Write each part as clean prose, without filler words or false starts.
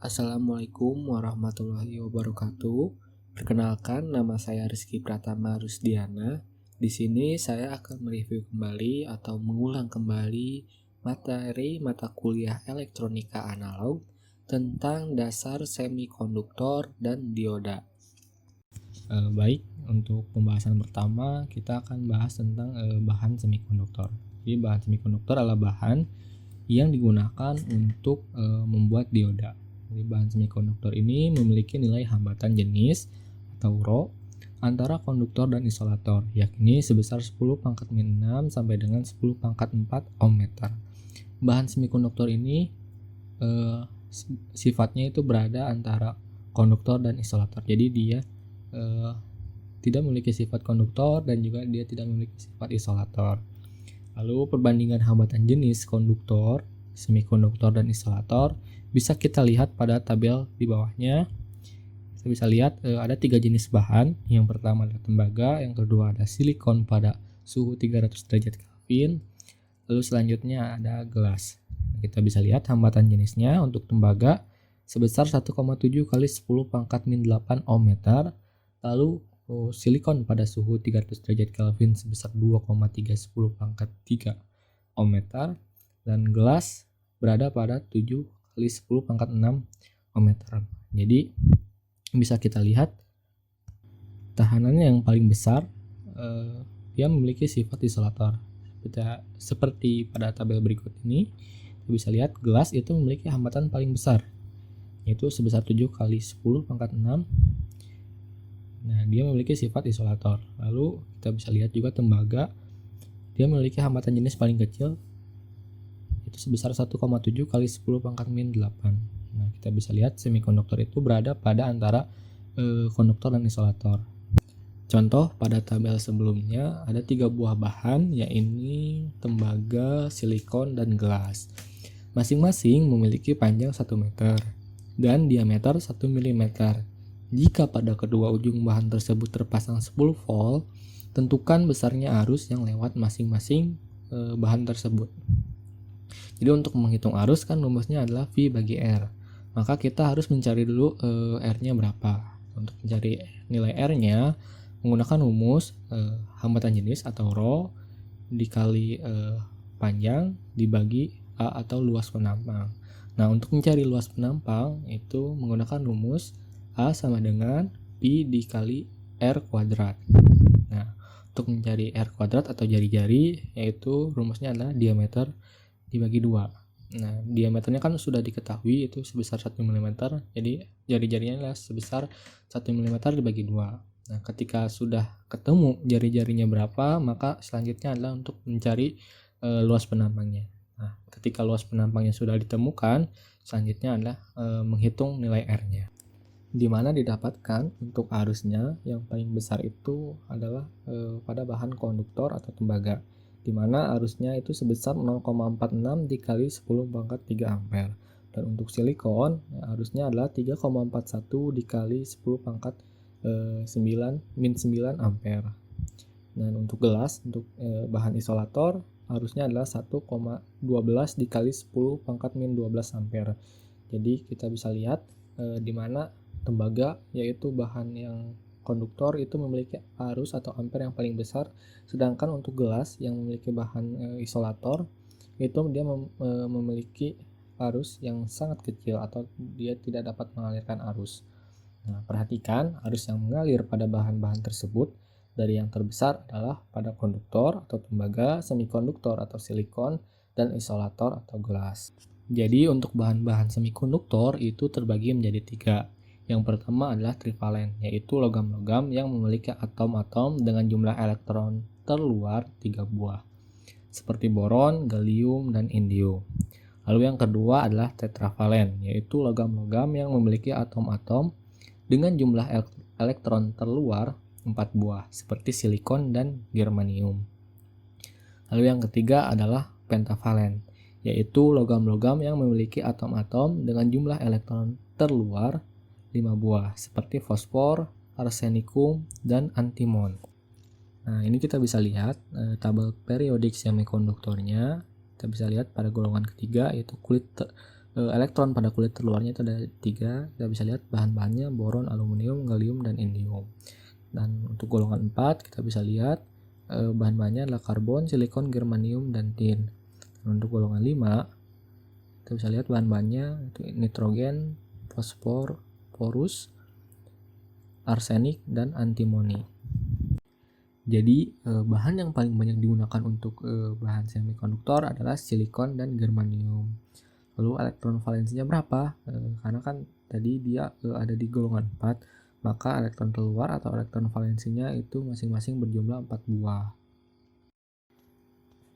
Assalamualaikum warahmatullahi wabarakatuh. Perkenalkan, nama saya Rizky Pratama Rusdiana. Di sini saya akan mereview kembali atau mengulang kembali materi mata kuliah elektronika analog tentang dasar semikonduktor dan dioda. Baik, untuk pembahasan pertama kita akan bahas tentang bahan semikonduktor. Jadi bahan semikonduktor adalah bahan yang digunakan untuk membuat dioda. Jadi bahan semikonduktor ini memiliki nilai hambatan jenis atau Rho antara konduktor dan isolator, yakni sebesar 10 pangkat min 6 sampai dengan 10 pangkat 4 ohm meter. Bahan semikonduktor ini sifatnya itu berada antara konduktor dan isolator. Jadi dia tidak memiliki sifat konduktor dan juga dia tidak memiliki sifat isolator. Lalu perbandingan hambatan jenis konduktor, semikonduktor, dan isolator bisa kita lihat pada tabel di bawahnya. Kita bisa lihat ada 3 jenis bahan. Yang pertama adalah tembaga, yang kedua ada silikon pada suhu 300 derajat Kelvin, lalu selanjutnya ada gelas. Kita bisa lihat hambatan jenisnya untuk tembaga sebesar 1,7 kali 10 pangkat min 8 ohm meter, lalu silikon pada suhu 300 derajat Kelvin sebesar 2,310 pangkat 3 ohm meter, dan gelas berada pada 7 kali 10 pangkat 6 ohm meter. Jadi bisa kita lihat tahanannya yang paling besar dia memiliki sifat isolator. Seperti pada tabel berikut ini kita bisa lihat gelas itu memiliki hambatan paling besar, yaitu sebesar 7 kali 10 pangkat 6. Nah, dia memiliki sifat isolator. Lalu kita bisa lihat juga tembaga, dia memiliki hambatan jenis paling kecil, itu sebesar 1,7 kali 10 pangkat min 8. Nah, kita bisa lihat semikonduktor itu berada pada antara konduktor dan isolator. Contoh pada tabel sebelumnya ada 3 buah bahan, yaitu tembaga, silikon, dan gelas. Masing-masing memiliki panjang 1 meter dan diameter 1 mm. Jika pada kedua ujung bahan tersebut terpasang 10 volt, tentukan besarnya arus yang lewat masing-masing bahan tersebut. Jadi untuk menghitung arus kan rumusnya adalah V bagi R. Maka kita harus mencari dulu R-nya berapa. Untuk mencari nilai R-nya menggunakan rumus hambatan jenis atau Rho dikali panjang dibagi A atau luas penampang. Nah, untuk mencari luas penampang itu menggunakan rumus A sama dengan Pi dikali R kuadrat. Nah, untuk mencari R kuadrat atau jari-jari, yaitu rumusnya adalah diameter dibagi 2. Nah, diameternya kan sudah diketahui itu sebesar 1 mm, jadi jari-jarinya adalah sebesar 1 mm dibagi 2. Nah, ketika sudah ketemu jari-jarinya berapa, maka selanjutnya adalah untuk mencari luas penampangnya. Nah, ketika luas penampangnya sudah ditemukan, selanjutnya adalah menghitung nilai R-nya. Di mana didapatkan untuk arusnya yang paling besar itu adalah pada bahan konduktor atau tembaga, di mana arusnya itu sebesar 0,46 dikali 10 pangkat 3 ampere, dan untuk silikon arusnya adalah 3,41 dikali 10 pangkat 9 ampere. Dan untuk gelas, untuk bahan isolator arusnya adalah 1,12 dikali 10 pangkat min 12 ampere. Jadi kita bisa lihat di mana tembaga, yaitu bahan yang konduktor, itu memiliki arus atau ampere yang paling besar, sedangkan untuk gelas yang memiliki bahan isolator itu dia memiliki arus yang sangat kecil atau dia tidak dapat mengalirkan arus. Nah, perhatikan arus yang mengalir pada bahan-bahan tersebut dari yang terbesar adalah pada konduktor atau tembaga, semikonduktor atau silikon, dan isolator atau gelas. Jadi untuk bahan-bahan semikonduktor itu terbagi menjadi 3. Yang pertama adalah trivalen, yaitu logam-logam yang memiliki atom-atom dengan jumlah elektron terluar 3 buah, seperti boron, gallium, dan indium. Lalu yang kedua adalah tetravalen, yaitu logam-logam yang memiliki atom-atom dengan jumlah elektron terluar 4 buah, seperti silikon dan germanium. Lalu yang ketiga adalah pentavalen, yaitu logam-logam yang memiliki atom-atom dengan jumlah elektron terluar 5 buah, seperti fosfor, arsenikum, dan antimon. Nah, ini kita bisa lihat tabel periodik semikonduktornya. Kita bisa lihat pada golongan ketiga, yaitu kulit elektron pada kulit terluarnya itu ada 3. Kita bisa lihat bahan-bahannya boron, aluminium, gallium, dan indium. Dan untuk golongan 4 kita bisa lihat bahan-bahannya adalah karbon, silikon, germanium, dan tin. Dan untuk golongan 5 kita bisa lihat bahan-bahannya itu nitrogen, fosfor, porus, arsenik, dan antimoni. Jadi bahan yang paling banyak digunakan untuk bahan semikonduktor adalah silikon dan germanium. Lalu elektron valensinya berapa? Karena kan tadi dia ada di golongan 4, maka elektron keluar atau elektron valensinya itu masing-masing berjumlah 4 buah.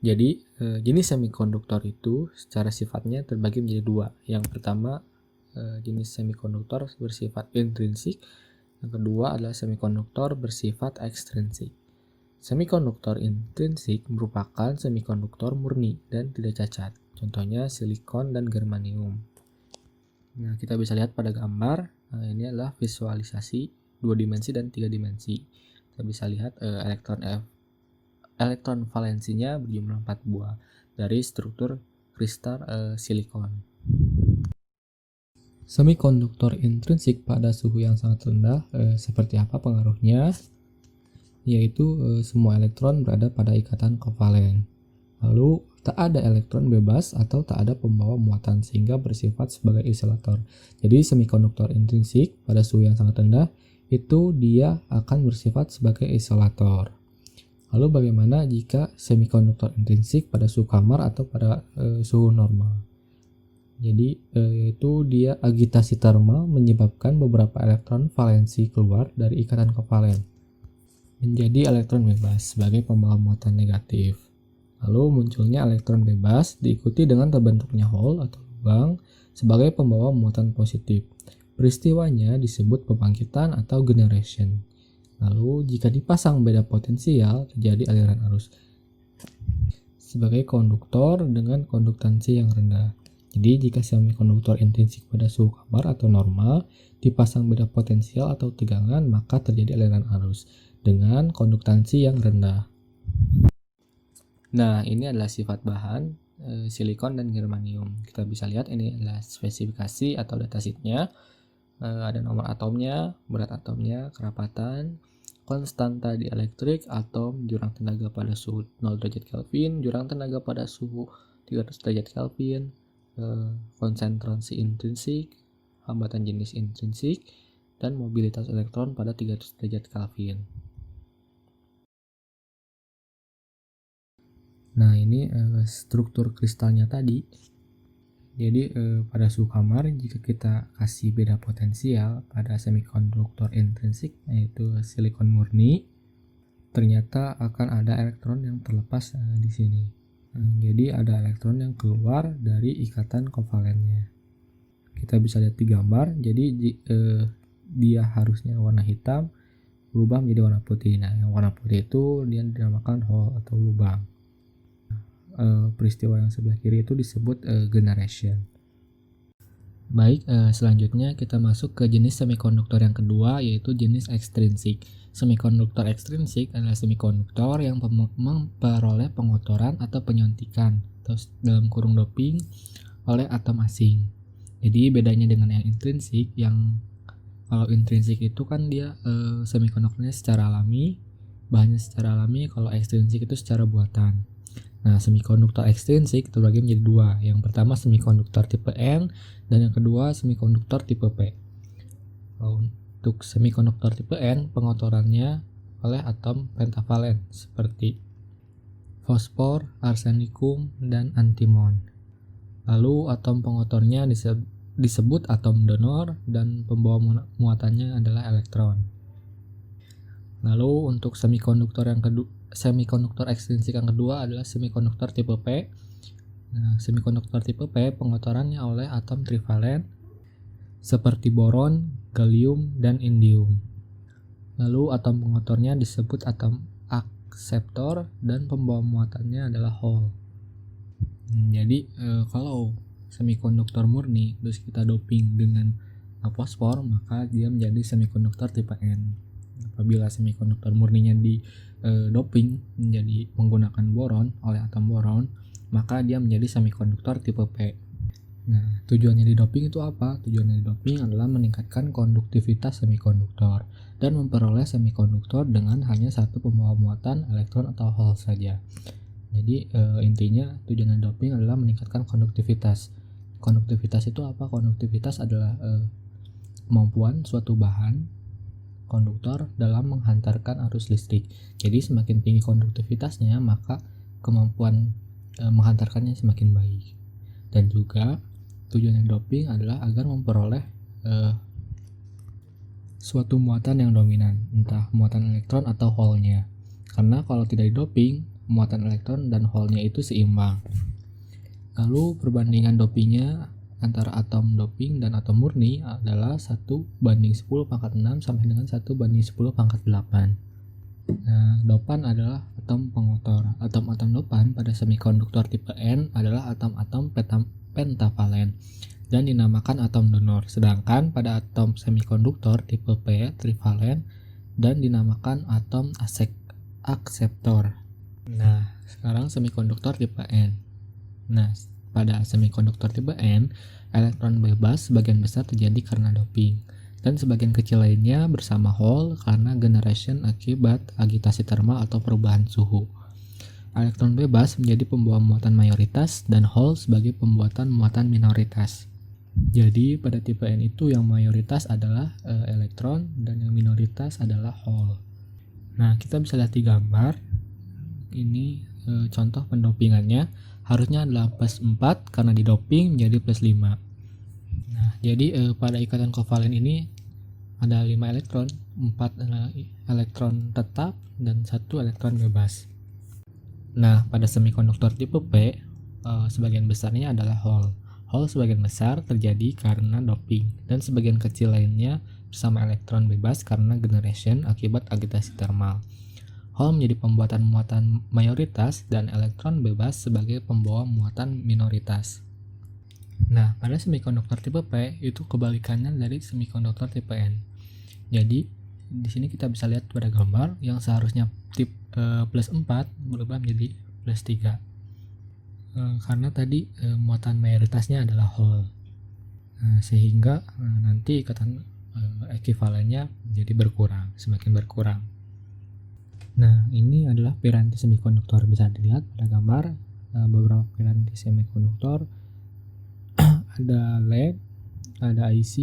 Jadi jenis semikonduktor itu secara sifatnya terbagi menjadi 2. Yang pertama jenis semikonduktor bersifat intrinsik, yang kedua adalah semikonduktor bersifat ekstrinsik. Semikonduktor intrinsik merupakan semikonduktor murni dan tidak cacat. Contohnya silikon dan germanium. Nah, kita bisa lihat pada gambar. Ini adalah visualisasi 2 dimensi dan 3 dimensi. Kita bisa lihat elektron valensinya berjumlah 4 buah dari struktur kristal silikon. Semikonduktor intrinsik pada suhu yang sangat rendah seperti apa pengaruhnya? Yaitu semua elektron berada pada ikatan kovalen. Lalu tak ada elektron bebas atau tak ada pembawa muatan sehingga bersifat sebagai isolator. Jadi semikonduktor intrinsik pada suhu yang sangat rendah itu dia akan bersifat sebagai isolator. Lalu bagaimana jika semikonduktor intrinsik pada suhu kamar atau pada suhu normal? Jadi yaitu dia agitasi termal menyebabkan beberapa elektron valensi keluar dari ikatan kovalen menjadi elektron bebas sebagai pembawa muatan negatif. Lalu munculnya elektron bebas diikuti dengan terbentuknya hole atau lubang sebagai pembawa muatan positif. Peristiwanya disebut pembangkitan atau generation. Lalu jika dipasang beda potensial terjadi aliran arus sebagai konduktor dengan konduktansi yang rendah. Jadi jika semikonduktor intrinsik pada suhu kamar atau normal dipasang beda potensial atau tegangan maka terjadi aliran arus dengan konduktansi yang rendah. Nah, ini adalah sifat bahan silikon dan germanium. Kita bisa lihat ini adalah spesifikasi atau datasheetnya. Ada nomor atomnya, berat atomnya, kerapatan, konstanta dielektrik, atom, jurang tenaga pada suhu 0 derajat Kelvin, jurang tenaga pada suhu 300 derajat Kelvin, konsentrasi intrinsik, hambatan jenis intrinsik, dan mobilitas elektron pada 300 derajat Kelvin. Nah, ini struktur kristalnya tadi. Jadi pada suhu kamar jika kita kasih beda potensial pada semikonduktor intrinsik yaitu silikon murni, ternyata akan ada elektron yang terlepas di sini. Jadi ada elektron yang keluar dari ikatan kovalennya. Kita bisa lihat di gambar. Jadi dia harusnya warna hitam berubah menjadi warna putih. Nah, yang warna putih itu dia dinamakan hole atau lubang. Peristiwa yang sebelah kiri itu disebut generation. Baik, selanjutnya kita masuk ke jenis semikonduktor yang kedua yaitu jenis ekstrinsik. Semikonduktor ekstrinsik adalah semikonduktor yang memperoleh pengotoran atau penyuntikan atau dalam kurung doping oleh atom asing. Jadi bedanya dengan yang intrinsik, yang kalau intrinsik itu kan dia semikonduktornya secara alami, bahannya secara alami, kalau ekstrinsik itu secara buatan. Nah, semikonduktor ekstrinsik terbagi menjadi 2. Yang pertama semikonduktor tipe N dan yang kedua semikonduktor tipe P. Untuk semikonduktor tipe N, pengotorannya oleh atom pentavalen seperti fosfor, arsenikum, dan antimon. Lalu atom pengotornya disebut atom donor dan pembawa muatannya adalah elektron. Lalu untuk semikonduktor yang kedua, semikonduktor ekstrinsik yang kedua adalah semikonduktor tipe P. Nah, semikonduktor tipe P pengotorannya oleh atom trivalen seperti boron, gallium, dan indium. Lalu atom pengotornya disebut atom akseptor dan pembawa muatannya adalah hole. Jadi kalau semikonduktor murni terus kita doping dengan fosfor maka dia menjadi semikonduktor tipe N. Apabila semikonduktor murninya di doping menjadi menggunakan boron oleh atom boron, maka dia menjadi semikonduktor tipe P. Nah, tujuannya di doping itu apa? Tujuannya di doping adalah meningkatkan konduktivitas semikonduktor dan memperoleh semikonduktor dengan hanya satu pembawa muatan elektron atau hole saja. Jadi intinya tujuan dari doping adalah meningkatkan konduktivitas. Konduktivitas itu apa? Konduktivitas adalah kemampuan suatu bahan konduktor dalam menghantarkan arus listrik. Jadi semakin tinggi konduktivitasnya, maka kemampuan menghantarkannya semakin baik. Dan juga tujuan dari doping adalah agar memperoleh suatu muatan yang dominan, entah muatan elektron atau hole-nya. Karena kalau tidak didoping, muatan elektron dan hole-nya itu seimbang. Lalu perbandingan dopingnya antara atom doping dan atom murni adalah 1:10⁻⁶ sampai dengan 1:10⁸. Nah, dopan adalah atom pengotor. Atom-atom dopan pada semikonduktor tipe N adalah atom-atom pentavalen dan dinamakan atom donor. Sedangkan pada atom semikonduktor tipe P trivalen dan dinamakan atom akseptor. Nah, sekarang semikonduktor tipe N. Nah, pada semikonduktor tipe N, elektron bebas sebagian besar terjadi karena doping, dan sebagian kecil lainnya bersama hole karena generation akibat agitasi termal atau perubahan suhu. Elektron bebas menjadi pembawa muatan mayoritas dan hole sebagai pembuatan muatan minoritas. Jadi pada tipe N itu yang mayoritas adalah elektron dan yang minoritas adalah hole. Nah, kita bisa lihat di gambar. Ini contoh pendopingannya. Harusnya adalah +4 karena didoping menjadi +5. Nah, jadi pada ikatan kovalen ini ada 5 elektron, 4 elektron tetap dan 1 elektron bebas. Nah, pada semikonduktor tipe P, sebagian besarnya adalah hole. Hole sebagian besar terjadi karena doping, dan sebagian kecil lainnya bersama elektron bebas karena generation akibat agitasi termal. Hole menjadi pembuatan muatan mayoritas dan elektron bebas sebagai pembawa muatan minoritas. Nah, pada semikonduktor tipe P itu kebalikannya dari semikonduktor tipe N. Jadi, di sini kita bisa lihat pada gambar yang seharusnya tipe +4 berubah menjadi +3. Karena tadi muatan mayoritasnya adalah hole. Sehingga nanti ikatan ekivalennya menjadi berkurang, semakin berkurang. Nah, ini adalah piranti semikonduktor. Bisa dilihat pada gambar beberapa piranti semikonduktor. Ada LED, ada IC,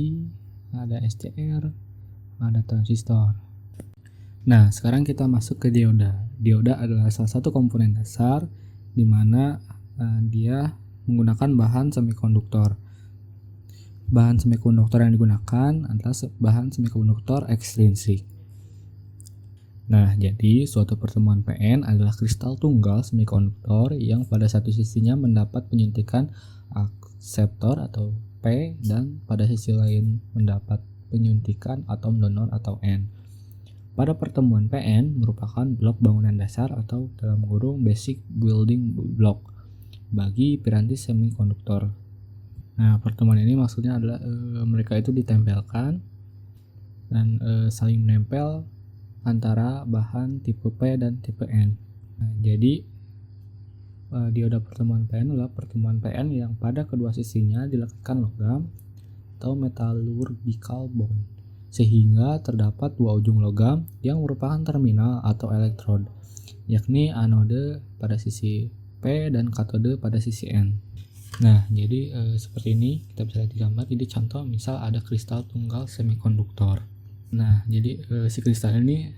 ada SCR, ada transistor. Nah, sekarang kita masuk ke dioda. Dioda adalah salah satu komponen dasar di mana dia menggunakan bahan semikonduktor. Bahan semikonduktor yang digunakan adalah bahan semikonduktor ekstrinsik. Nah, jadi suatu pertemuan PN adalah kristal tunggal semikonduktor yang pada satu sisinya mendapat penyuntikan akseptor atau P dan pada sisi lain mendapat penyuntikan atom donor atau N. Pada pertemuan PN merupakan blok bangunan dasar atau dalam kurung basic building block bagi piranti semikonduktor. Nah, pertemuan ini maksudnya adalah mereka itu ditempelkan dan saling menempel antara bahan tipe P dan tipe N. Nah, jadi dioda pertemuan PN adalah pertemuan PN yang pada kedua sisinya dilekatkan logam atau metallurgical bond, sehingga terdapat dua ujung logam yang merupakan terminal atau elektrod, yakni anode pada sisi P dan katode pada sisi N. Nah, jadi seperti ini kita bisa lihat di gambar. Jadi contoh misal ada kristal tunggal semikonduktor. Nah, jadi si kristal ini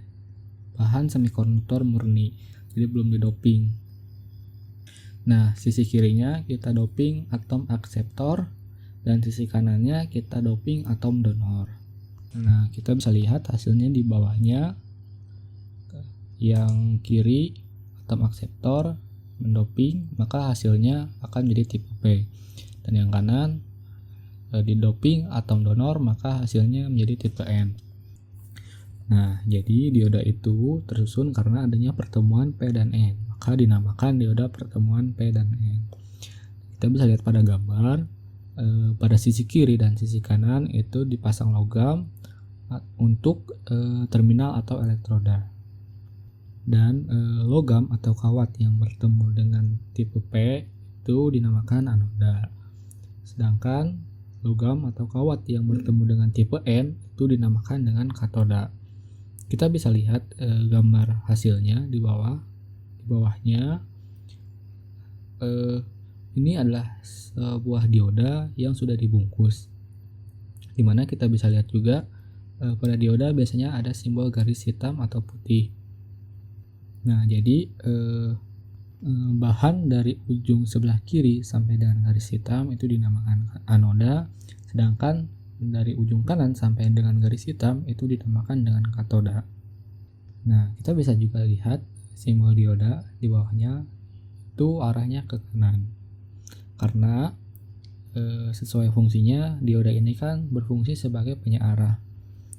bahan semikonduktor murni, jadi belum didoping. Nah, sisi kirinya kita doping atom akseptor dan sisi kanannya kita doping atom donor. Nah, kita bisa lihat hasilnya di bawahnya. Yang kiri atom akseptor mendoping, maka hasilnya akan menjadi tipe P. Dan yang kanan didoping atom donor, maka hasilnya menjadi tipe N. Nah, jadi dioda itu tersusun karena adanya pertemuan P dan N, maka dinamakan dioda pertemuan P dan N. Kita bisa lihat pada gambar, pada sisi kiri dan sisi kanan itu dipasang logam untuk terminal atau elektroda. Dan logam atau kawat yang bertemu dengan tipe P itu dinamakan anoda. Sedangkan logam atau kawat yang bertemu dengan tipe N itu dinamakan dengan katoda. Kita bisa lihat gambar hasilnya di bawah. Di bawahnya ini adalah sebuah dioda yang sudah dibungkus. Dimana kita bisa lihat juga pada dioda biasanya ada simbol garis hitam atau putih. Nah, jadi bahan dari ujung sebelah kiri sampai dengan garis hitam itu dinamakan anoda, sedangkan dari ujung kanan sampai dengan garis hitam itu dinamakan dengan katoda. Nah, kita bisa juga lihat simbol dioda di bawahnya itu arahnya ke kanan. Karena sesuai fungsinya, dioda ini kan berfungsi sebagai penyearah.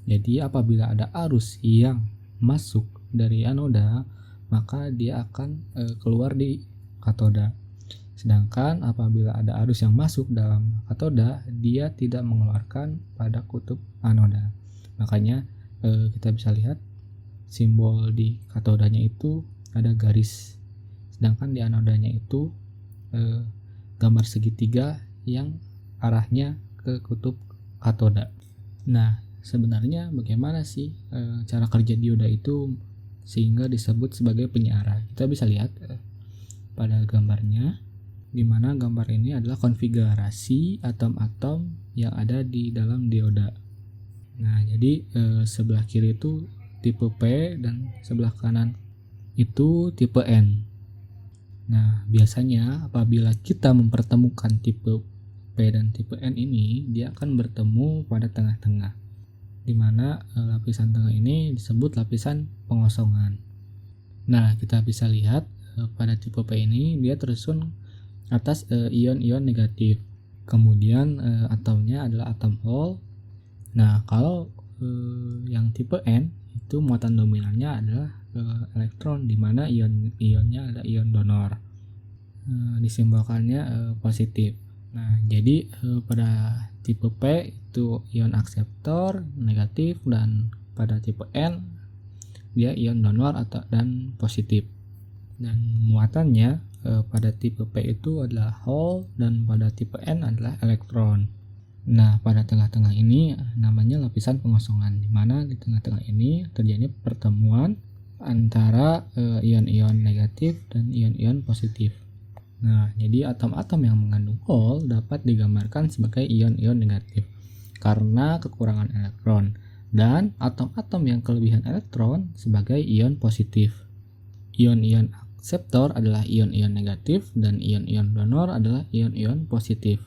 Jadi apabila ada arus yang masuk dari anoda, maka dia akan keluar di katoda. Sedangkan apabila ada arus yang masuk dalam katoda, dia tidak mengeluarkan pada kutub anoda. Makanya kita bisa lihat simbol di katodanya itu ada garis, sedangkan di anodanya itu gambar segitiga yang arahnya ke kutub katoda. Nah, sebenarnya bagaimana sih cara kerja dioda itu sehingga disebut sebagai penyearah? Kita bisa lihat pada gambarnya, di mana gambar ini adalah konfigurasi atom-atom yang ada di dalam dioda. Nah, jadi sebelah kiri itu tipe P dan sebelah kanan itu tipe N. Nah, biasanya apabila kita mempertemukan tipe P dan tipe N ini, dia akan bertemu pada tengah-tengah, di mana lapisan tengah ini disebut lapisan pengosongan. Nah, kita bisa lihat pada tipe P ini dia tersusun atas ion-ion negatif. Kemudian atomnya adalah atom Hall. Nah, kalau yang tipe N itu muatan dominannya adalah elektron, di mana ion-ionnya ada ion donor. Disimbolkannya positif. Nah, jadi pada tipe P itu ion akseptor negatif, dan pada tipe N dia ion donor dan positif. Dan muatannya pada tipe P itu adalah hole, dan pada tipe N adalah elektron. Nah, pada tengah-tengah ini namanya lapisan pengosongan, di mana di tengah-tengah ini terjadi pertemuan antara ion-ion negatif dan ion-ion positif. Nah, jadi atom-atom yang mengandung hole dapat digambarkan sebagai ion-ion negatif karena kekurangan elektron, dan atom-atom yang kelebihan elektron sebagai ion positif. Ion-ion akseptor adalah ion-ion negatif, dan ion-ion donor adalah ion-ion positif.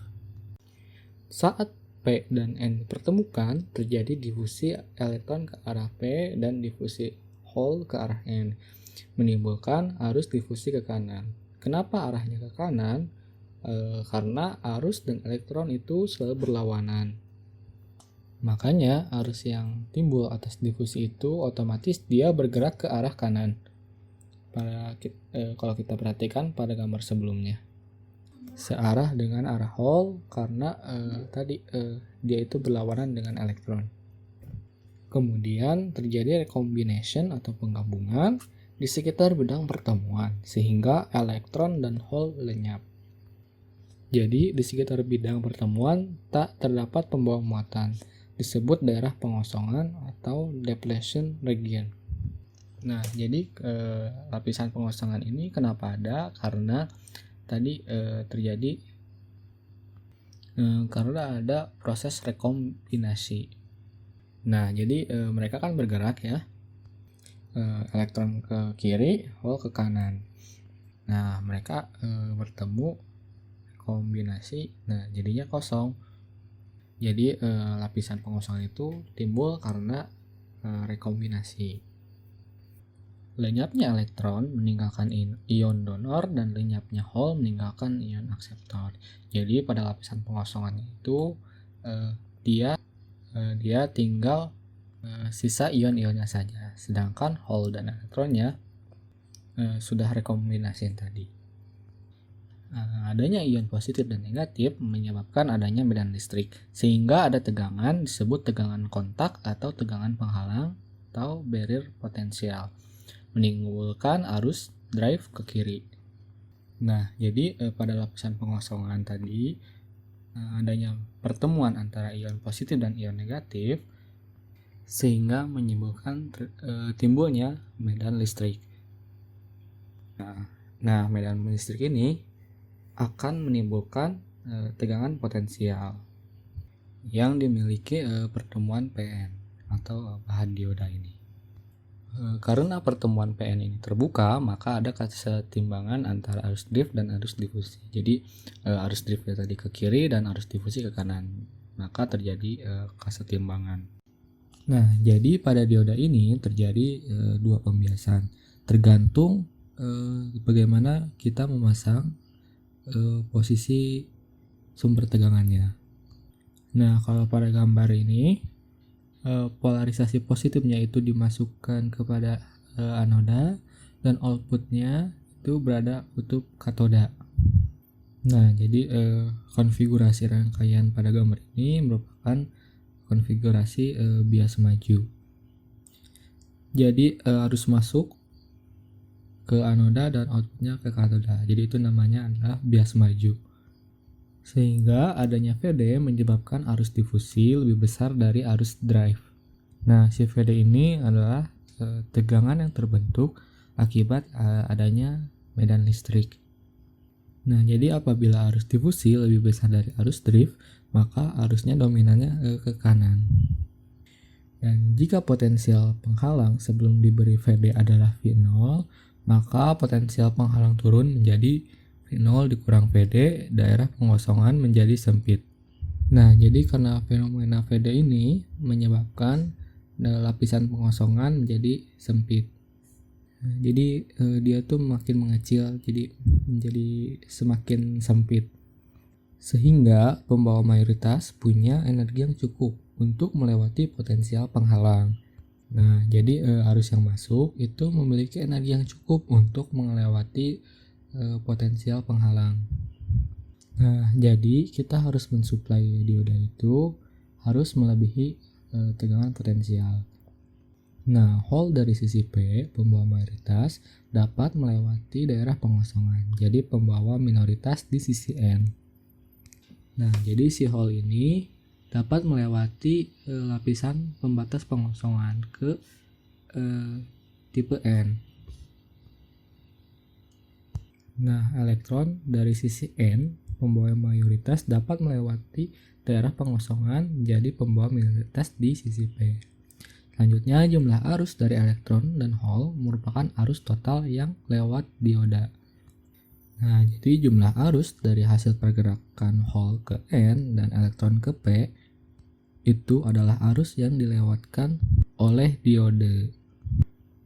Saat P dan N dipertemukan, terjadi difusi elektron ke arah P dan difusi hole ke arah N, menimbulkan arus difusi ke kanan. Kenapa arahnya ke kanan? Karena arus dan elektron itu selalu berlawanan. Makanya arus yang timbul atas difusi itu otomatis dia bergerak ke arah kanan. Kalau kita perhatikan pada gambar sebelumnya, searah dengan arah hole karena dia itu berlawanan dengan elektron. Kemudian terjadi recombination atau penggabungan di sekitar bidang pertemuan sehingga elektron dan hole lenyap. Jadi di sekitar bidang pertemuan tak terdapat pembawa muatan, disebut daerah pengosongan atau depletion region. Nah, jadi lapisan pengosongan ini kenapa ada? Karena tadi terjadi karena ada proses rekombinasi. Nah, jadi mereka kan bergerak ya, elektron ke kiri, hole ke kanan. Nah, mereka bertemu kombinasi, nah jadinya kosong. Jadi lapisan pengosongan itu timbul karena rekombinasi. Lenyapnya elektron meninggalkan ion donor, dan lenyapnya hole meninggalkan ion akseptor. Jadi pada lapisan pengosongan itu dia tinggal sisa ion-ionnya saja, sedangkan hole dan elektronnya sudah rekombinasi tadi. Adanya ion positif dan negatif menyebabkan adanya medan listrik, sehingga ada tegangan disebut tegangan kontak atau tegangan penghalang atau barrier potensial, menimbulkan arus drive ke kiri. Nah, jadi pada lapisan pengosongan tadi adanya pertemuan antara ion positif dan ion negatif sehingga menyebabkan timbulnya medan listrik. Nah, medan listrik ini akan menimbulkan tegangan potensial yang dimiliki pertemuan PN atau bahan dioda ini. Karena pertemuan PN ini terbuka, maka ada kesetimbangan antara arus drift dan arus difusi. Jadi arus drift tadi ke kiri dan arus difusi ke kanan, maka terjadi kesetimbangan. Nah, jadi pada dioda ini terjadi dua pembiasan, tergantung bagaimana kita memasang posisi sumber tegangannya. Nah, kalau pada gambar ini polarisasi positifnya itu dimasukkan kepada anoda dan outputnya itu berada kutub katoda. Nah, jadi konfigurasi rangkaian pada gambar ini merupakan konfigurasi bias maju. Jadi harus masuk ke anoda dan outputnya ke katoda. Jadi itu namanya adalah bias maju. Sehingga adanya VD menyebabkan arus difusi lebih besar dari arus drive. Nah, si VD ini adalah tegangan yang terbentuk akibat adanya medan listrik. Nah, jadi apabila arus difusi lebih besar dari arus drive, maka arusnya dominannya ke kanan. Dan jika potensial penghalang sebelum diberi VD adalah V0, maka potensial penghalang turun menjadi V0 dikurang VD, daerah pengosongan menjadi sempit. Nah, jadi karena fenomena VD ini menyebabkan lapisan pengosongan menjadi sempit. Nah, jadi dia tuh makin mengecil, jadi menjadi semakin sempit. Sehingga pembawa mayoritas punya energi yang cukup untuk melewati potensial penghalang. Nah, jadi arus yang masuk itu memiliki energi yang cukup untuk melewati potensial penghalang. Nah, jadi kita harus mensuplai dioda itu harus melebihi tegangan potensial. Nah, hole dari sisi P, pembawa mayoritas, dapat melewati daerah pengosongan. Jadi pembawa minoritas di sisi N. Nah, jadi si hole ini dapat melewati lapisan pembatas pengosongan ke tipe N. Nah, elektron dari sisi N, pembawa mayoritas dapat melewati daerah pengosongan menjadi pembawa minoritas di sisi P. Selanjutnya, jumlah arus dari elektron dan hole merupakan arus total yang lewat dioda. Nah, jadi jumlah arus dari hasil pergerakan hole ke N dan elektron ke P itu adalah arus yang dilewatkan oleh diode.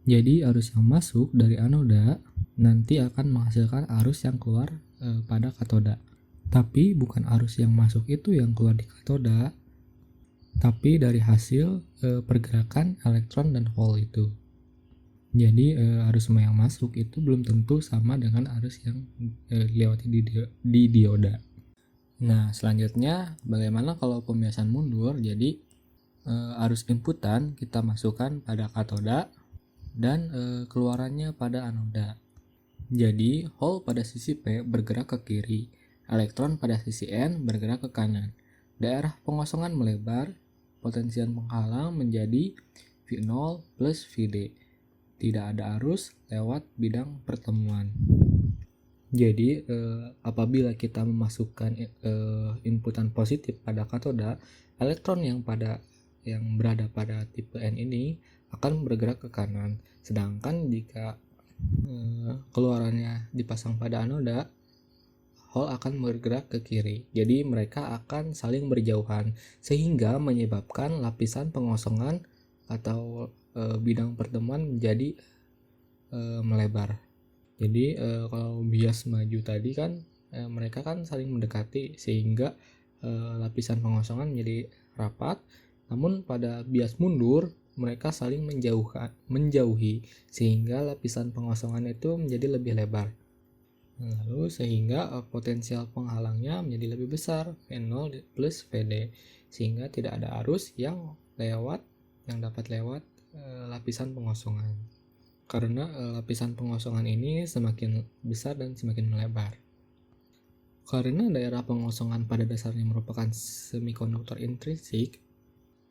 Jadi arus yang masuk dari anoda nanti akan menghasilkan arus yang keluar pada katoda. Tapi bukan arus yang masuk itu yang keluar di katoda, tapi dari hasil pergerakan elektron dan hole itu. Jadi arus yang masuk itu belum tentu sama dengan arus yang dilewati di dioda. Nah, selanjutnya bagaimana kalau pembiasan mundur? Jadi arus inputan kita masukkan pada katoda dan keluarannya pada anoda. Jadi, hole pada sisi P bergerak ke kiri, elektron pada sisi N bergerak ke kanan. Daerah pengosongan melebar, potensial penghalang menjadi V0 plus VD. Tidak ada arus lewat bidang pertemuan. Jadi, apabila kita memasukkan inputan positif pada katoda, elektron yang berada pada tipe N ini akan bergerak ke kanan. Sedangkan jika keluarannya dipasang pada anoda, hole akan bergerak ke kiri. Jadi mereka akan saling berjauhan sehingga menyebabkan lapisan pengosongan atau bidang pertemuan menjadi melebar. Jadi kalau bias maju tadi kan mereka kan saling mendekati sehingga lapisan pengosongan menjadi rapat. Namun pada bias mundur mereka saling menjauhi sehingga lapisan pengosongan itu menjadi lebih lebar. Lalu sehingga potensial penghalangnya menjadi lebih besar, V0 plus VD, sehingga tidak ada arus yang dapat lewat lapisan pengosongan. Karena lapisan pengosongan ini semakin besar dan semakin melebar. Karena daerah pengosongan pada dasarnya merupakan semikonduktor intrinsik,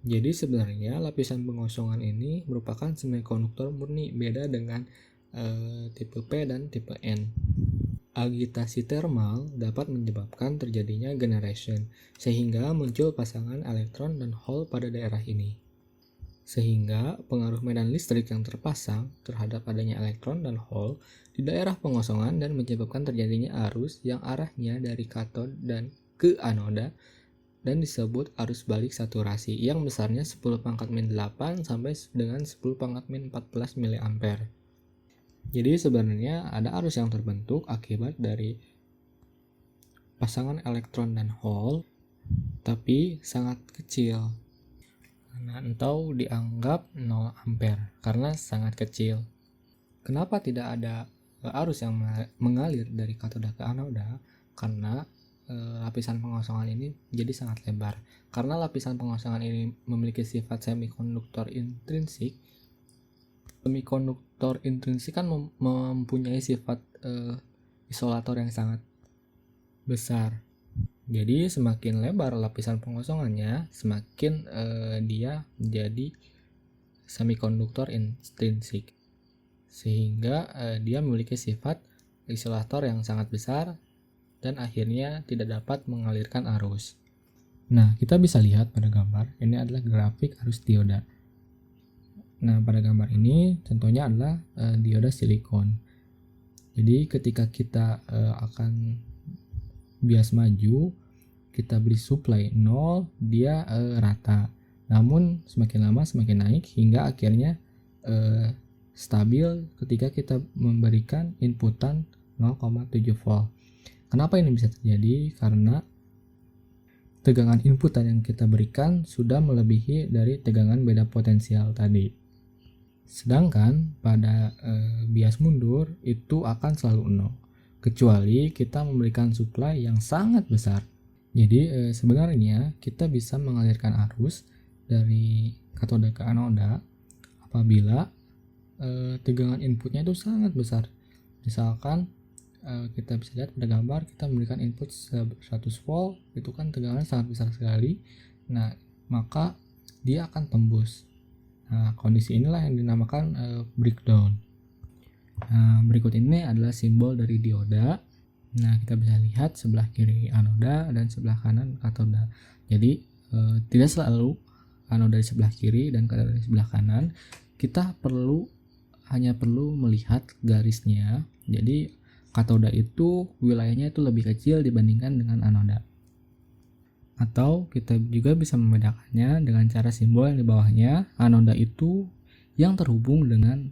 jadi sebenarnya lapisan pengosongan ini merupakan semikonduktor murni, beda dengan tipe P dan tipe N. Agitasi thermal dapat menyebabkan terjadinya generation, sehingga muncul pasangan elektron dan hole pada daerah ini. Sehingga pengaruh medan listrik yang terpasang terhadap adanya elektron dan hole di daerah pengosongan dan menyebabkan terjadinya arus yang arahnya dari kathode dan ke anoda dan disebut arus balik saturasi yang besarnya 10⁻8 sampai dengan 10⁻14 mA. Jadi sebenarnya ada arus yang terbentuk akibat dari pasangan elektron dan hole, tapi sangat kecil. Atau dianggap 0 ampere karena sangat kecil. Kenapa tidak ada arus yang mengalir dari katoda ke anoda? Karena lapisan pengosongan ini jadi sangat lebar. Karena lapisan pengosongan ini memiliki sifat semikonduktor intrinsik. Semikonduktor intrinsik kan mempunyai sifat isolator yang sangat besar. Jadi semakin lebar lapisan pengosongannya, semakin dia menjadi semikonduktor intrinsik, sehingga dia memiliki sifat isolator yang sangat besar dan akhirnya tidak dapat mengalirkan arus. Nah, kita bisa lihat pada gambar, ini adalah grafik arus dioda. Nah, pada gambar ini contohnya adalah dioda silikon. Jadi ketika kita akan bias maju, kita beri supply 0, dia rata. Namun semakin lama semakin naik hingga akhirnya stabil ketika kita memberikan inputan 0,7 volt. Kenapa ini bisa terjadi? Karena tegangan inputan yang kita berikan sudah melebihi dari tegangan beda potensial tadi. Sedangkan pada bias mundur itu akan selalu 0. Kecuali kita memberikan supply yang sangat besar. Jadi sebenarnya kita bisa mengalirkan arus dari katoda ke anoda apabila tegangan inputnya itu sangat besar. Misalkan kita bisa lihat pada gambar, kita memberikan input 100 volt, itu kan tegangannya sangat besar sekali. Nah, maka dia akan tembus. Nah, kondisi inilah yang dinamakan breakdown. Nah, berikut ini adalah simbol dari dioda. Nah, kita bisa lihat sebelah kiri anoda dan sebelah kanan katoda. Jadi, tidak selalu anoda di sebelah kiri dan katoda di sebelah kanan. Kita hanya perlu melihat garisnya. Jadi, katoda itu wilayahnya itu lebih kecil dibandingkan dengan anoda. Atau kita juga bisa membedakannya dengan cara simbol yang di bawahnya. Anoda itu yang terhubung dengan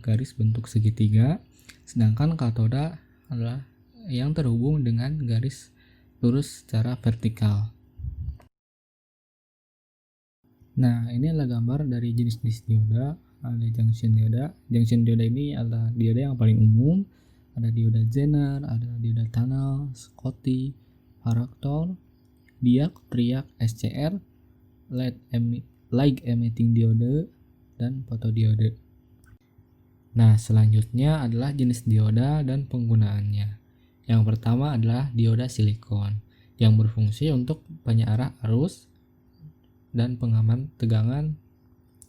garis bentuk segitiga, sedangkan katoda adalah yang terhubung dengan garis lurus secara vertikal. Nah, ini adalah gambar dari jenis-jenis dioda. Ada junction dioda. Junction dioda ini adalah dioda yang paling umum. Ada dioda Zener, ada dioda tunnel, Schottky, Varactor, diag, triac, SCR, light emitting diode, dan photodiode. Nah, selanjutnya adalah jenis dioda dan penggunaannya. Yang pertama adalah dioda silikon yang berfungsi untuk penyearah arus dan pengaman tegangan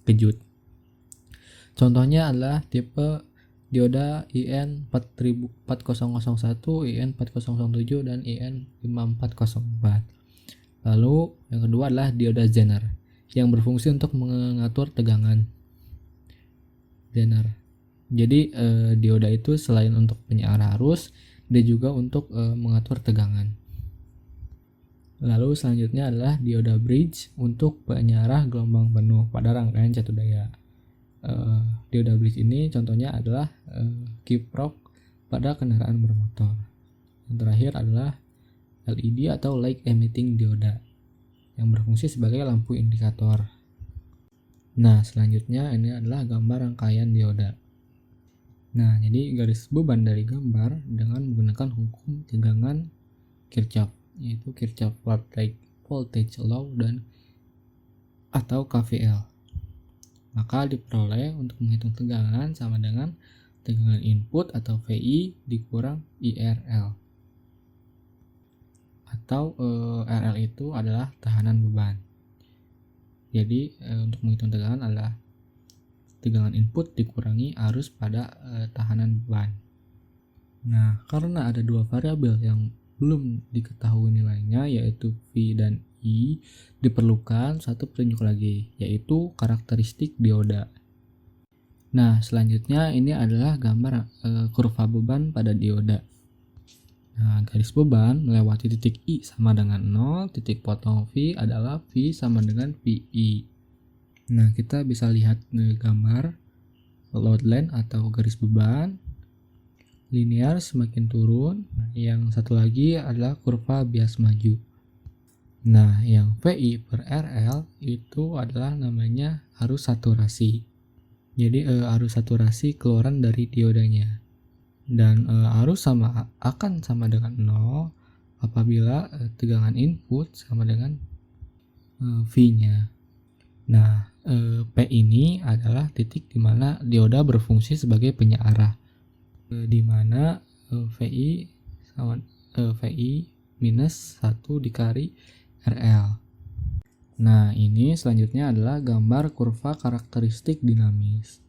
kejut. Contohnya adalah tipe dioda IN 4001, IN 4007, dan IN 5404. Lalu yang kedua adalah dioda Zener yang berfungsi untuk mengatur tegangan. Zener. Jadi dioda itu selain untuk penyearah arus, dia juga untuk mengatur tegangan. Lalu selanjutnya adalah dioda bridge untuk penyearah gelombang penuh pada rangkaian catu daya. Dioda bridge ini contohnya adalah kiprok pada kendaraan bermotor. Yang terakhir adalah LED atau light emitting dioda yang berfungsi sebagai lampu indikator. Nah, selanjutnya ini adalah gambar rangkaian dioda. Nah, jadi garis beban dari gambar dengan menggunakan hukum tegangan Kirchhoff, yaitu Kirchhoff Voltage Law dan atau KVL. Maka diperoleh untuk menghitung tegangan sama dengan tegangan input atau VI dikurang IRL. atau RL itu adalah tahanan beban. Jadi untuk menghitung tegangan adalah tegangan input dikurangi arus pada tahanan beban. Nah, karena ada dua variabel yang belum diketahui nilainya, yaitu V dan I, diperlukan satu petunjuk lagi, yaitu karakteristik dioda. Nah, selanjutnya ini adalah gambar kurva beban pada dioda. Nah, garis beban melewati titik I sama dengan 0, titik potong V adalah V sama dengan VI. Nah, kita bisa lihat gambar load line atau garis beban linear semakin turun. Yang satu lagi adalah kurva bias maju. Nah, yang VI per RL itu adalah namanya arus saturasi. Jadi arus saturasi keluaran dari diodanya. Dan arus akan sama dengan 0 apabila tegangan input sama dengan V-nya. Nah, P ini adalah titik di mana dioda berfungsi sebagai penyearah, di mana VI sama VI minus 1 dikali RL. Nah, ini selanjutnya adalah gambar kurva karakteristik dinamis.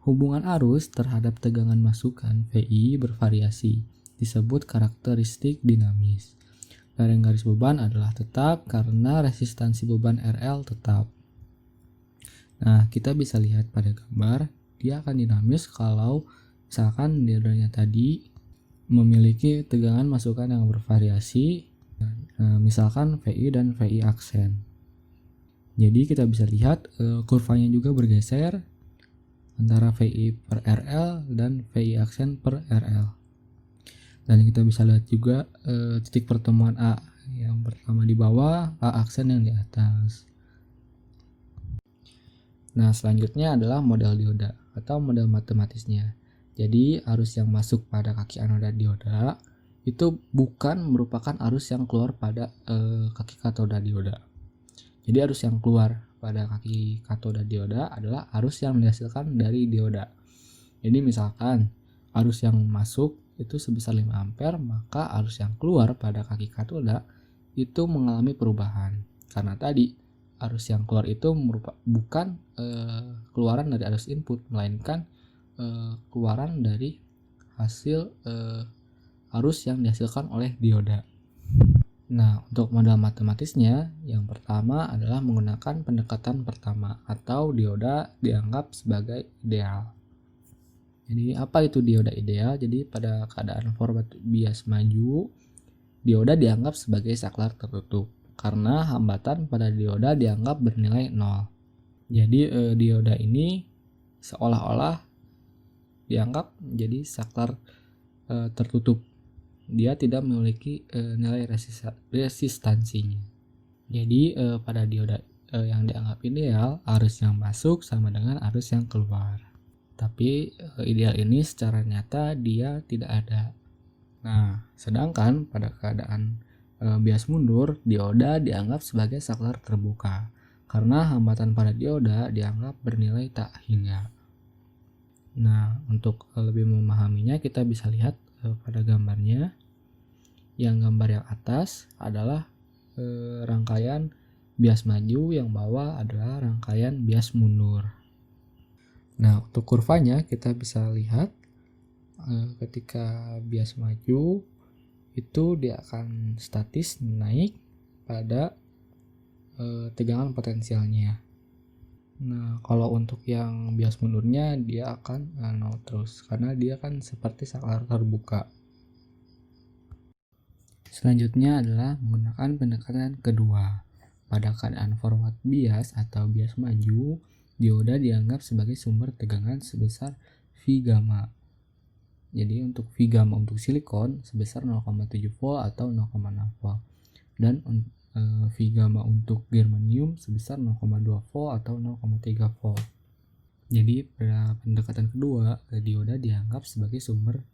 Hubungan arus terhadap tegangan masukan VI bervariasi, disebut karakteristik dinamis. Lereng garis beban adalah tetap karena resistansi beban RL tetap. Nah, kita bisa lihat pada gambar, dia akan dinamis kalau misalkan diodanya tadi memiliki tegangan masukan yang bervariasi, misalkan VI dan VI aksen. Jadi kita bisa lihat kurvanya juga bergeser antara VI per RL dan VI aksen per RL. Dan kita bisa lihat juga titik pertemuan A yang pertama di bawah, A aksen yang di atas. Nah, selanjutnya adalah model dioda atau model matematisnya. Jadi arus yang masuk pada kaki anoda dioda itu bukan merupakan arus yang keluar pada kaki katoda dioda. Jadi arus yang keluar pada kaki katoda dioda adalah arus yang dihasilkan dari dioda. Jadi misalkan arus yang masuk itu sebesar 5 ampere, maka arus yang keluar pada kaki katoda itu mengalami perubahan. Karena tadi arus yang keluar itu bukan keluaran dari arus input, melainkan keluaran dari hasil arus yang dihasilkan oleh dioda. Nah, untuk model matematisnya, yang pertama adalah menggunakan pendekatan pertama atau dioda dianggap sebagai ideal. Jadi apa itu dioda ideal? Jadi pada keadaan forward bias maju, dioda dianggap sebagai saklar tertutup karena hambatan pada dioda dianggap bernilai 0. Jadi dioda ini seolah-olah dianggap menjadi saklar tertutup. Dia tidak memiliki nilai resistansinya. Jadi pada dioda yang dianggap ideal, arus yang masuk sama dengan arus yang keluar. Tapi ideal ini secara nyata dia tidak ada. Nah, sedangkan pada keadaan bias mundur, dioda dianggap sebagai saklar terbuka karena hambatan pada dioda dianggap bernilai tak hingga. Nah, untuk lebih memahaminya kita bisa lihat pada gambarnya. Yang gambar yang atas adalah rangkaian bias maju, yang bawah adalah rangkaian bias mundur. Nah, untuk kurvanya kita bisa lihat ketika bias maju itu dia akan statis naik pada tegangan potensialnya. Nah, kalau untuk yang bias mundurnya dia akan nol terus karena dia kan seperti saklar terbuka. Selanjutnya adalah menggunakan pendekatan kedua. Pada keadaan forward bias atau bias maju, dioda dianggap sebagai sumber tegangan sebesar V gamma. Jadi untuk V gamma untuk silikon sebesar 0,7 volt atau 0,6 volt. Dan V gamma untuk germanium sebesar 0,2 volt atau 0,3 volt. Jadi pada pendekatan kedua, dioda dianggap sebagai sumber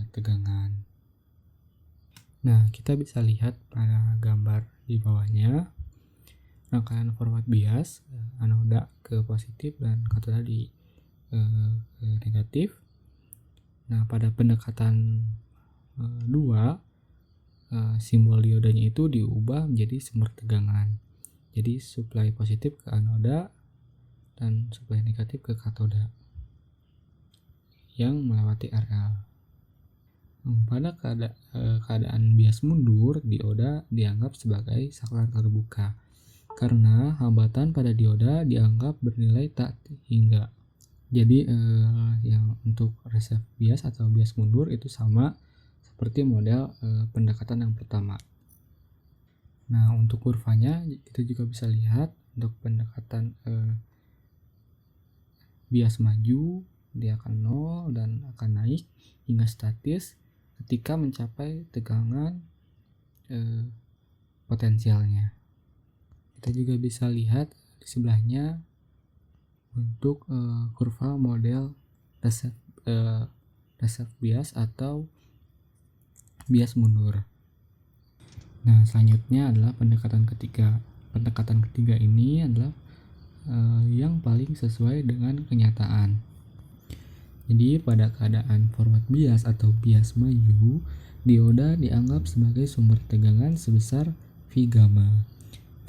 tegangan. Nah, kita bisa lihat pada gambar di bawahnya rangkaian forward bias, anoda ke positif dan katoda di negatif. Nah, pada pendekatan 2 simbol diodanya itu diubah menjadi sumber tegangan. Jadi suplai positif ke anoda dan suplai negatif ke katoda yang melewati RL. Pada keadaan bias mundur, dioda dianggap sebagai saklar terbuka karena hambatan pada dioda dianggap bernilai tak hingga. Jadi yang untuk reserve bias atau bias mundur itu sama seperti model pendekatan yang pertama. Nah, untuk kurvanya kita juga bisa lihat untuk pendekatan bias maju dia akan 0 dan akan naik hingga statis ketika mencapai tegangan potensialnya. Kita juga bisa lihat di sebelahnya untuk kurva model reserve bias atau bias mundur. Nah, selanjutnya adalah pendekatan ketiga. Pendekatan ketiga ini adalah yang paling sesuai dengan kenyataan. Jadi pada keadaan forward bias atau bias maju, dioda dianggap sebagai sumber tegangan sebesar V gamma.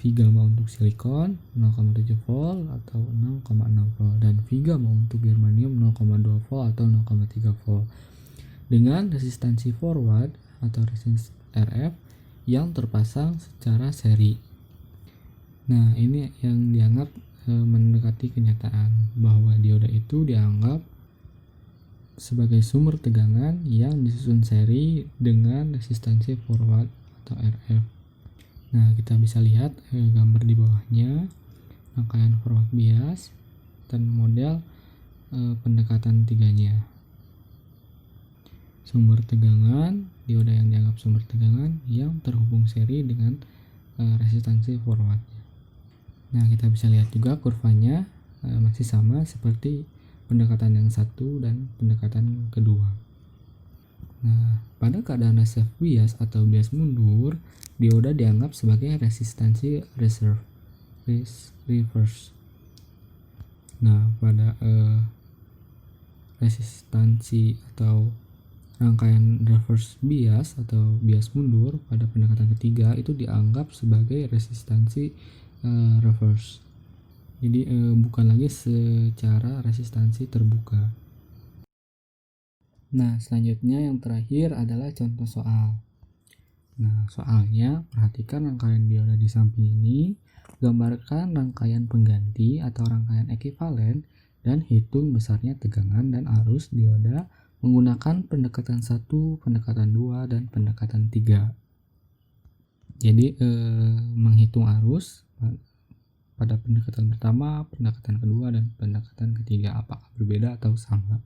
V gamma untuk silikon 0,7 volt atau 0,6 volt dan V gamma untuk germanium 0,2 volt atau 0,3 volt dengan resistansi forward atau resistance RF yang terpasang secara seri. Nah, ini yang dianggap mendekati kenyataan bahwa dioda itu dianggap sebagai sumber tegangan yang disusun seri dengan resistansi forward atau RF. Nah, kita bisa lihat gambar di bawahnya rangkaian forward bias dan model pendekatan tiganya. Sumber tegangan, dioda yang dianggap sumber tegangan yang terhubung seri dengan resistansi forwardnya. Nah, kita bisa lihat juga kurvanya masih sama seperti pendekatan yang satu dan pendekatan kedua. Nah, pada keadaan reserve bias atau bias mundur, dioda dianggap sebagai resistansi reverse. Nah, pada resistansi atau rangkaian reverse bias atau bias mundur pada pendekatan ketiga itu dianggap sebagai resistansi reverse. Jadi bukan lagi secara resistansi terbuka. Nah, selanjutnya yang terakhir adalah contoh soal. Nah, soalnya perhatikan rangkaian dioda di samping ini, gambarkan rangkaian pengganti atau rangkaian ekivalen dan hitung besarnya tegangan dan arus dioda menggunakan pendekatan 1, pendekatan 2, dan pendekatan 3. Jadi menghitung arus pada pendekatan pertama, pendekatan kedua, dan pendekatan ketiga apakah berbeda atau sama.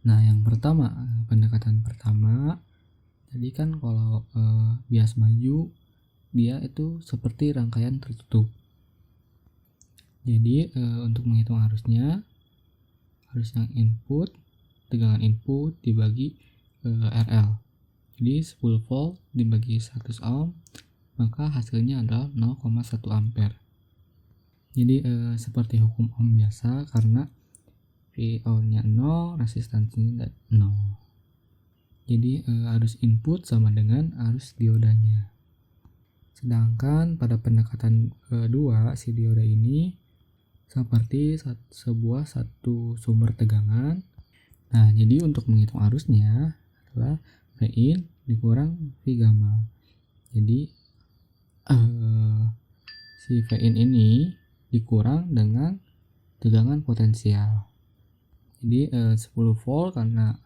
Nah, yang pertama, pendekatan pertama, jadi kan kalau bias maju dia itu seperti rangkaian tertutup. Jadi untuk menghitung arusnya, arus yang input, tegangan input dibagi RL. Jadi 10 volt dibagi 100 ohm, maka hasilnya adalah 0,1 ampere. Jadi seperti hukum ohm biasa, karena VO-nya 0, resistansinya 0. Jadi arus input sama dengan arus diodanya. Sedangkan pada pendekatan kedua, si dioda ini seperti sebuah satu sumber tegangan. Nah, jadi untuk menghitung arusnya adalah Vin dikurang V gamma. Jadi si Vin ini dikurang dengan tegangan potensial. Jadi 10 volt karena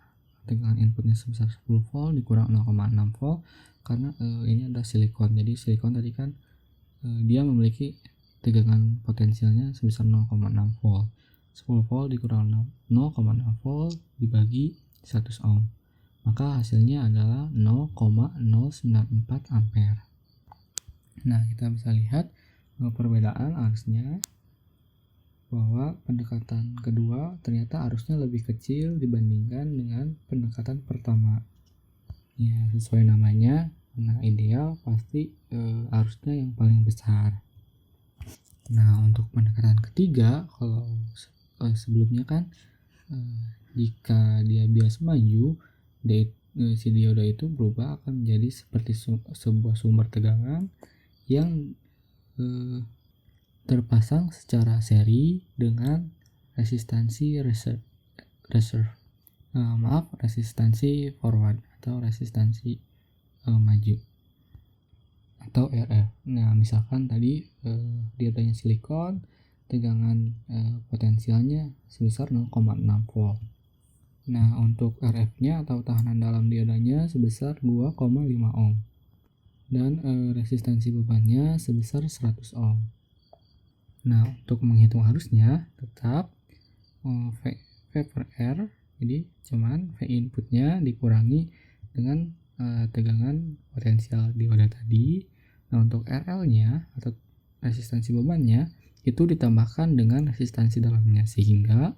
tegangan inputnya sebesar 10 volt dikurang 0,6 volt karena ini adalah silikon. Jadi silikon tadi kan dia memiliki tegangan potensialnya sebesar 0,6 volt. 10 volt dikurang 0,6 volt dibagi 100 ohm. Maka hasilnya adalah 0,094 ampere. Nah, kita bisa lihat perbedaan arusnya, bahwa pendekatan kedua ternyata arusnya lebih kecil dibandingkan dengan pendekatan pertama. Ya, sesuai namanya, nah ideal pasti arusnya yang paling besar. Nah, untuk pendekatan ketiga, kalau sebelumnya kan jika dia bias maju, si dioda itu berubah akan menjadi seperti sebuah sumber tegangan yang terpasang secara seri dengan resistansi resistansi forward atau resistansi maju atau RF. Nah, misalkan tadi diodanya silikon, tegangan potensialnya sebesar 0,6 volt. Nah, untuk RF-nya atau tahanan dalam diodanya sebesar 2,5 ohm. Dan resistansi bebannya sebesar 100 ohm. Nah, untuk menghitung arusnya tetap V per R, jadi cuman V inputnya dikurangi dengan tegangan potensial dioda tadi. Nah, untuk RL-nya atau resistansi bebannya itu ditambahkan dengan resistansi dalamnya, sehingga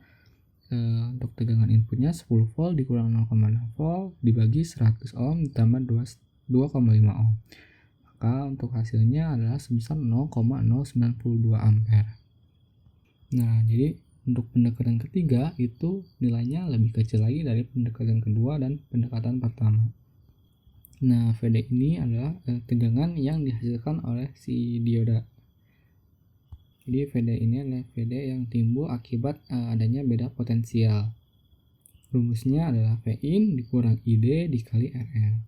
untuk tegangan inputnya 10 volt dikurang 0,6 volt dibagi 100 ohm ditambah 2,5 ohm. Maka untuk hasilnya adalah sebesar 0,092 ampere. Nah, jadi untuk pendekatan ketiga itu nilainya lebih kecil lagi dari pendekatan kedua dan pendekatan pertama. Nah, VD ini adalah tegangan yang dihasilkan oleh si dioda. Jadi VD ini adalah VD yang timbul akibat adanya beda potensial. Rumusnya adalah Vin dikurang ID dikali RL.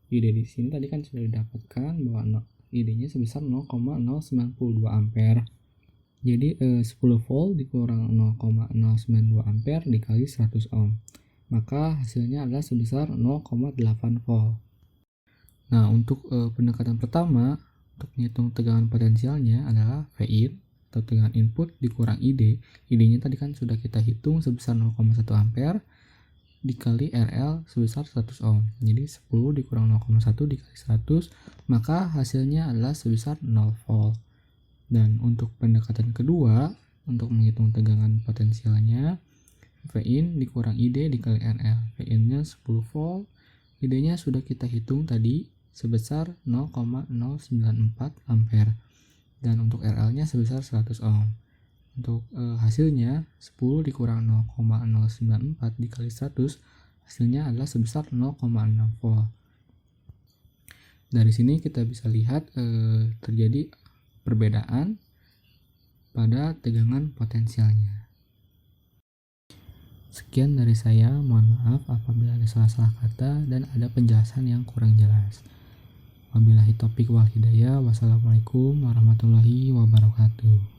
ID di sini tadi kan sudah didapatkan bahwa ID-nya sebesar 0,092 ampere. Jadi 10 volt dikurang 0,092 ampere dikali 100 ohm. Maka hasilnya adalah sebesar 0,8 volt. Nah, untuk pendekatan pertama untuk menghitung tegangan potensialnya adalah Vin atau tegangan input dikurang ID. ID-nya tadi kan sudah kita hitung sebesar 0,1 ampere dikali RL sebesar 100 ohm. Jadi 10 dikurang 0,1 dikali 100, maka hasilnya adalah sebesar 0 volt. Dan untuk pendekatan kedua, untuk menghitung tegangan potensialnya, Vin dikurang ID dikali RL. Vin-nya 10 volt, ID-nya sudah kita hitung tadi sebesar 0,094 ampere. Dan untuk RL-nya sebesar 100 ohm. Untuk hasilnya 10 dikurang 0,094 dikali 100, hasilnya adalah sebesar 0,6 volt. Dari sini kita bisa lihat terjadi perbedaan pada tegangan potensialnya. Sekian dari saya, mohon maaf apabila ada salah-salah kata dan ada penjelasan yang kurang jelas. Wabillahi taufiq wal hidayah. Wassalamualaikum warahmatullahi wabarakatuh.